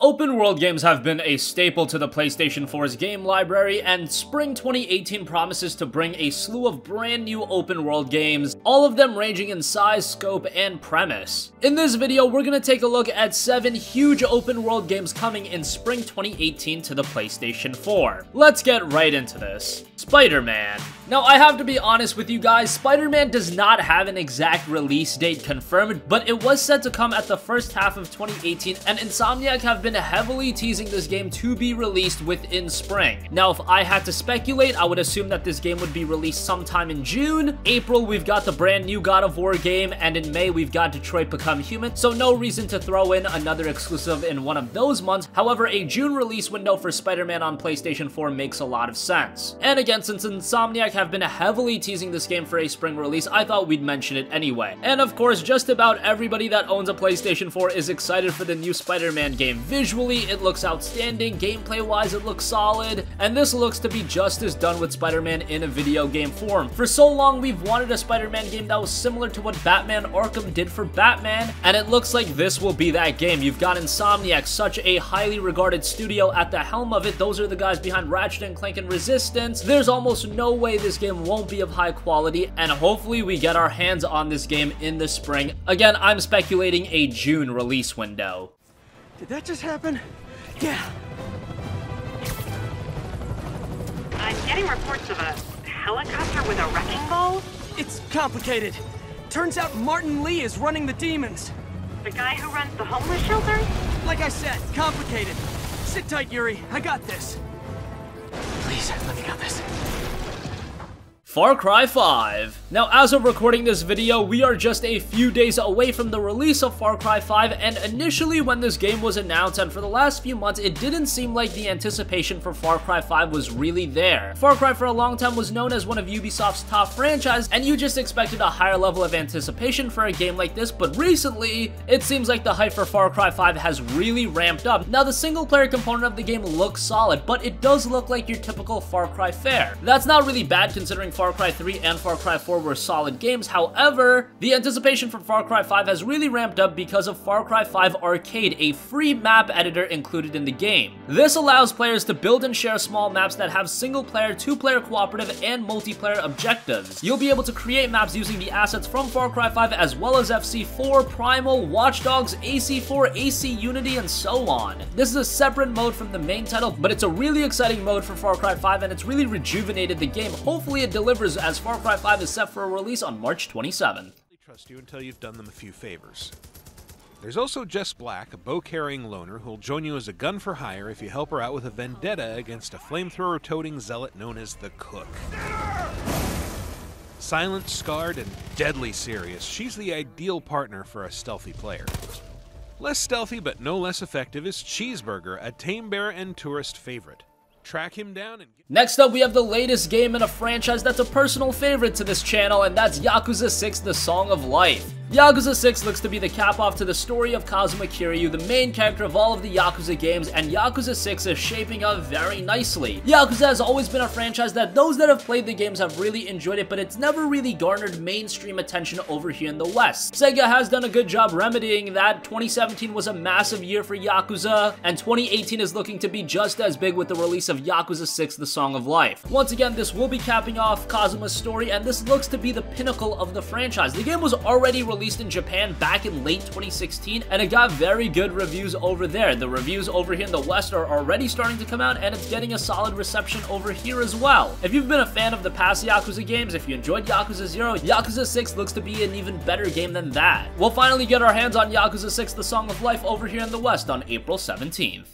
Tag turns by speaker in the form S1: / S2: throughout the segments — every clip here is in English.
S1: Open world games have been a staple to the PlayStation 4's game library, and spring 2018 promises to bring a slew of brand new open world games, all of them ranging in size, scope, and premise. In this video, we're gonna take a look at 7 huge open world games coming in spring 2018 to the PlayStation 4. Let's get right into this. Spider-Man. Now, I have to be honest with you guys, Spider-Man does not have an exact release date confirmed, but it was set to come at the first half of 2018, and Insomniac have been heavily teasing this game to be released within spring. Now, if I had to speculate, I would assume that this game would be released sometime in June. April, we've got the brand new God of War game, and in May, we've got Detroit Become Human, so no reason to throw in another exclusive in one of those months. However, a June release window for Spider-Man on PlayStation 4 makes a lot of sense. And again, since Insomniac have been heavily teasing this game for a spring release, I thought we'd mention it anyway. And of course, just about everybody that owns a PlayStation 4 is excited for the new Spider-Man game. Visually, it looks outstanding, gameplay-wise, it looks solid, and this looks to be just as done with Spider-Man in a video game form. For so long, we've wanted a Spider-Man game that was similar to what Batman Arkham did for Batman, and it looks like this will be that game. You've got Insomniac, such a highly regarded studio at the helm of it. Those are the guys behind Ratchet & Clank and Resistance. There's almost no way this game won't be of high quality, and hopefully we get our hands on this game in the spring. Again, I'm speculating a June release window.
S2: Did that just happen? Yeah.
S3: I'm getting reports of a helicopter with a wrecking ball.
S2: It's complicated. Turns out Martin Lee is running the demons.
S3: The guy who runs the homeless shelter?
S2: Like I said, complicated. Sit tight, Yuri. I got this. Please, let me got this.
S1: Far Cry 5. Now, as of recording this video, we are just a few days away from the release of Far Cry 5, and initially when this game was announced, and for the last few months, it didn't seem like the anticipation for Far Cry 5 was really there. Far Cry for a long time was known as one of Ubisoft's top franchises, and you just expected a higher level of anticipation for a game like this, but recently, it seems like the hype for Far Cry 5 has really ramped up. Now, the single-player component of the game looks solid, but it does look like your typical Far Cry fare. That's not really bad considering Far Cry 3 and Far Cry 4 were solid games. However, the anticipation for Far Cry 5 has really ramped up because of Far Cry 5 Arcade, a free map editor included in the game. This allows players to build and share small maps that have single-player, two-player cooperative, and multiplayer objectives. You'll be able to create maps using the assets from Far Cry 5 as well as FC4, Primal, Watch Dogs, AC4, AC Unity, and so on. This is a separate mode from the main title, but it's a really exciting mode for Far Cry 5, and it's really rejuvenated the game. Hopefully it delivers, as Far Cry 5 is set for a release on March 27th.
S4: I trust you until you've done them a few favors. There's also Jess Black, a bow-carrying loner who'll join you as a gun for hire if you help her out with a vendetta against a flamethrower-toting zealot known as the Cook. Silent, scarred, and deadly serious, she's the ideal partner for a stealthy player. Less stealthy but no less effective is Cheeseburger, a tame bear and tourist favorite. Track him down and
S1: Next up, we have the latest game in a franchise that's a personal favorite to this channel, and that's Yakuza 6: The Song of Life. Yakuza 6 looks to be the cap-off to the story of Kazuma Kiryu, the main character of all of the Yakuza games, and Yakuza 6 is shaping up very nicely. Yakuza has always been a franchise that those that have played the games have really enjoyed it, but it's never really garnered mainstream attention over here in the West. Sega has done a good job remedying that. 2017 was a massive year for Yakuza, and 2018 is looking to be just as big with the release of Yakuza 6: The Song of Life. Once again, this will be capping off Kazuma's story, and this looks to be the pinnacle of the franchise. The game was already released in Japan back in late 2016, and it got very good reviews over there. The reviews over here in the West are already starting to come out, and it's getting a solid reception over here as well. If you've been a fan of the past Yakuza games, if you enjoyed Yakuza 0, Yakuza 6 looks to be an even better game than that. We'll finally get our hands on Yakuza 6: The Song of Life over here in the West on April 17th.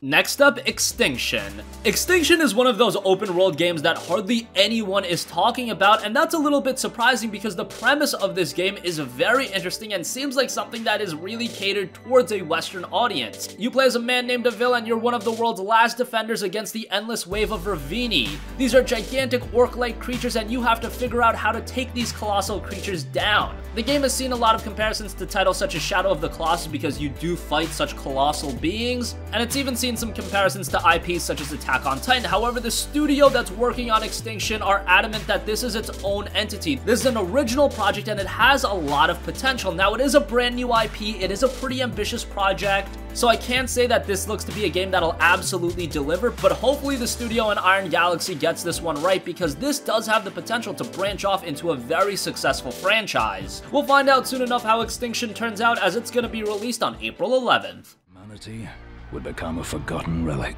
S1: Next up, Extinction. Extinction is one of those open world games that hardly anyone is talking about, and that's a little bit surprising because the premise of this game is very interesting and seems like something that is really catered towards a Western audience. You play as a man named Deville and you're one of the world's last defenders against the endless wave of Ravini. These are gigantic orc-like creatures and you have to figure out how to take these colossal creatures down. The game has seen a lot of comparisons to titles such as Shadow of the Colossus because you do fight such colossal beings, and it's even seen some comparisons to IPs such as Attack on Titan. However, the studio that's working on Extinction are adamant that this is its own entity. This is an original project and it has a lot of potential. Now, it is a brand new IP, it is a pretty ambitious project, so I can't say that this looks to be a game that'll absolutely deliver, but hopefully the studio in Iron Galaxy gets this one right because this does have the potential to branch off into a very successful franchise. We'll find out soon enough how Extinction turns out, as it's going to be released on April 11th.
S5: Humanity would become a forgotten relic.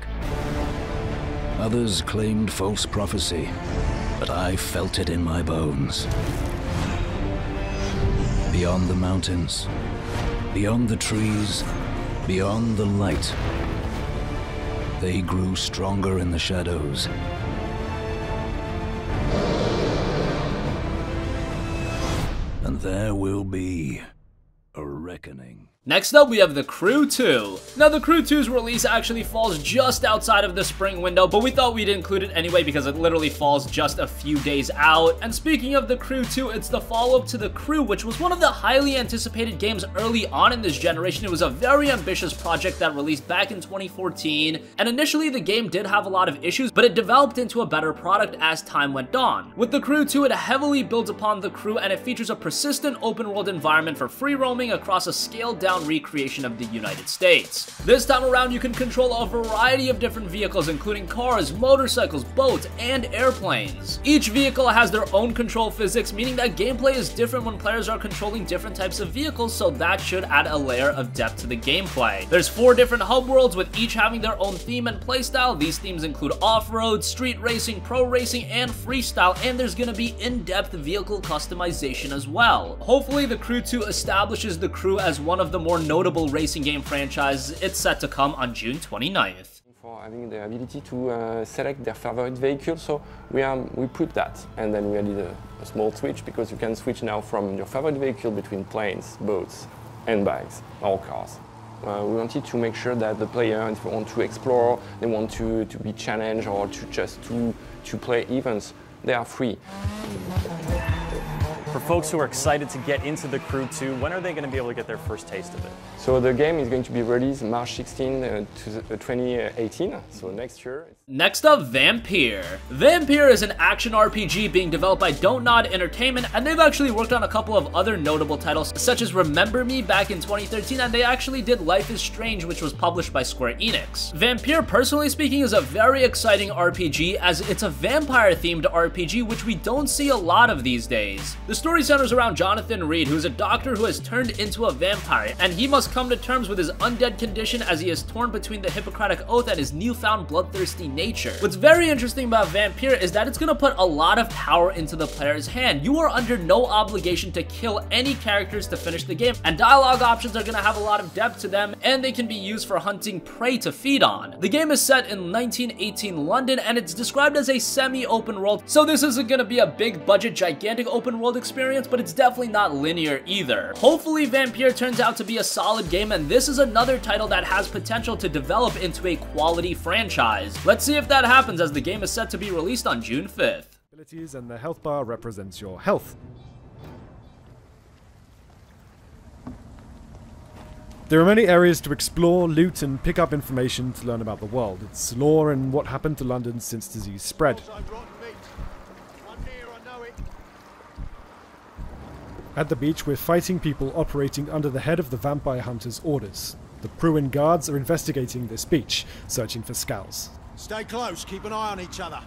S5: Others claimed false prophecy, but I felt it in my bones. Beyond the mountains, beyond the trees, beyond the light, they grew stronger in the shadows. And there will be a reckoning.
S1: Next up, we have The Crew 2. Now, The Crew 2's release actually falls just outside of the spring window, but we thought we'd include it anyway because it literally falls just a few days out. And speaking of The Crew 2, it's the follow-up to The Crew, which was one of the highly anticipated games early on in this generation. It was a very ambitious project that released back in 2014, and initially the game did have a lot of issues, but it developed into a better product as time went on. With The Crew 2, it heavily builds upon The Crew, and it features a persistent open-world environment for free roaming across a scaled-down recreation of the United States. This time around, you can control a variety of different vehicles, including cars, motorcycles, boats, and airplanes. Each vehicle has their own control physics, meaning that gameplay is different when players are controlling different types of vehicles, so that should add a layer of depth to the gameplay. There's 4 different hub worlds, with each having their own theme and playstyle. These themes include off-road, street racing, pro racing, and freestyle, and there's gonna be in-depth vehicle customization as well. Hopefully, The Crew 2 establishes The Crew as one of the more notable racing game franchises. It's set to come on June 29th.
S6: For having the ability to select their favorite vehicle, so we put that, and then we added a small switch because you can switch now from your favorite vehicle between planes, boats, and bikes, or cars. We wanted to make sure that the player, if they want to explore, they want to be challenged, or to play events, they are free.
S7: For folks who are excited to get into The Crew 2, when are they going to be able to get their first taste of it?
S6: So the game is going to be released March 16, 2018, so next year.
S1: Next up, Vampyr. Vampyr is an action RPG being developed by Don't Nod Entertainment, and they've actually worked on a couple of other notable titles, such as Remember Me back in 2013, and they actually did Life is Strange, which was published by Square Enix. Vampyr, personally speaking, is a very exciting RPG, as it's a vampire-themed RPG, which we don't see a lot of these days. The story centers around Jonathan Reed, who is a doctor who has turned into a vampire, and he must come to terms with his undead condition as he is torn between the Hippocratic Oath and his newfound bloodthirsty nature. What's very interesting about Vampyr is that it's going to put a lot of power into the player's hand. You are under no obligation to kill any characters to finish the game, and dialogue options are going to have a lot of depth to them, and they can be used for hunting prey to feed on. The game is set in 1918 London, and it's described as a semi-open world, so this isn't going to be a big budget, gigantic open world experience, but it's definitely not linear either. Hopefully Vampyr turns out to be a solid game, and this is another title that has potential to develop into a quality franchise. Let's see if that happens, as the game is set to be released on June 5th.
S8: Abilities, and the health bar represents your health. There are many areas to explore, loot, and pick up information to learn about the world, its lore, and what happened to London since disease spread. At the beach, we're fighting people operating under the head of the vampire hunter's orders. The Pruin guards are investigating this beach, searching for scows.
S9: Stay close, keep an eye on each other.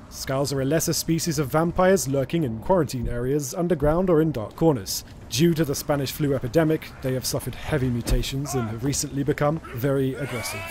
S8: Scows are a lesser species of vampires lurking in quarantine areas, underground or in dark corners. Due to the Spanish flu epidemic, they have suffered heavy mutations and have recently become very aggressive.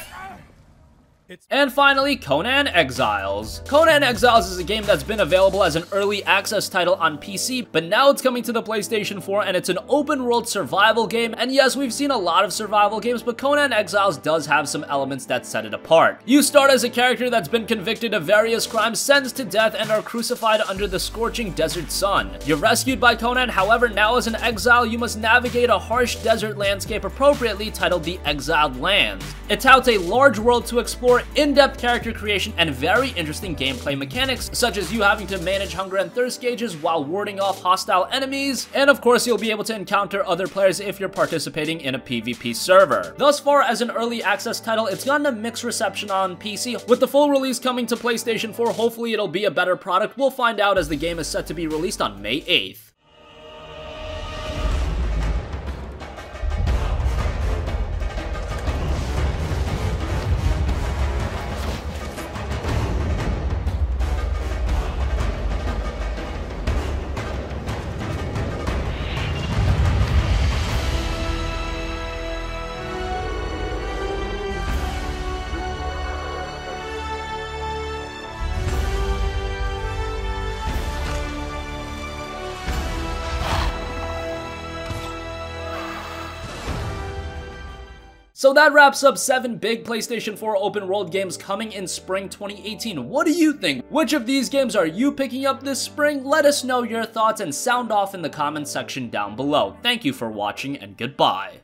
S1: And finally, Conan Exiles. Conan Exiles is a game that's been available as an early access title on PC, but now it's coming to the PlayStation 4 and it's an open world survival game. And yes, we've seen a lot of survival games, but Conan Exiles does have some elements that set it apart. You start as a character that's been convicted of various crimes, sentenced to death, and are crucified under the scorching desert sun. You're rescued by Conan, however, now as an exile, you must navigate a harsh desert landscape appropriately titled the Exiled Lands. It touts a large world to explore, in-depth character creation, and very interesting gameplay mechanics, such as you having to manage hunger and thirst gauges while warding off hostile enemies, and of course you'll be able to encounter other players if you're participating in a PvP server. Thus far, as an early access title, it's gotten a mixed reception on PC. With the full release coming to PlayStation 4, hopefully it'll be a better product. We'll find out as the game is set to be released on May 8th. So that wraps up 7 big PlayStation 4 open world games coming in spring 2018. What do you think? Which of these games are you picking up this spring? Let us know your thoughts and sound off in the comments section down below. Thank you for watching and goodbye.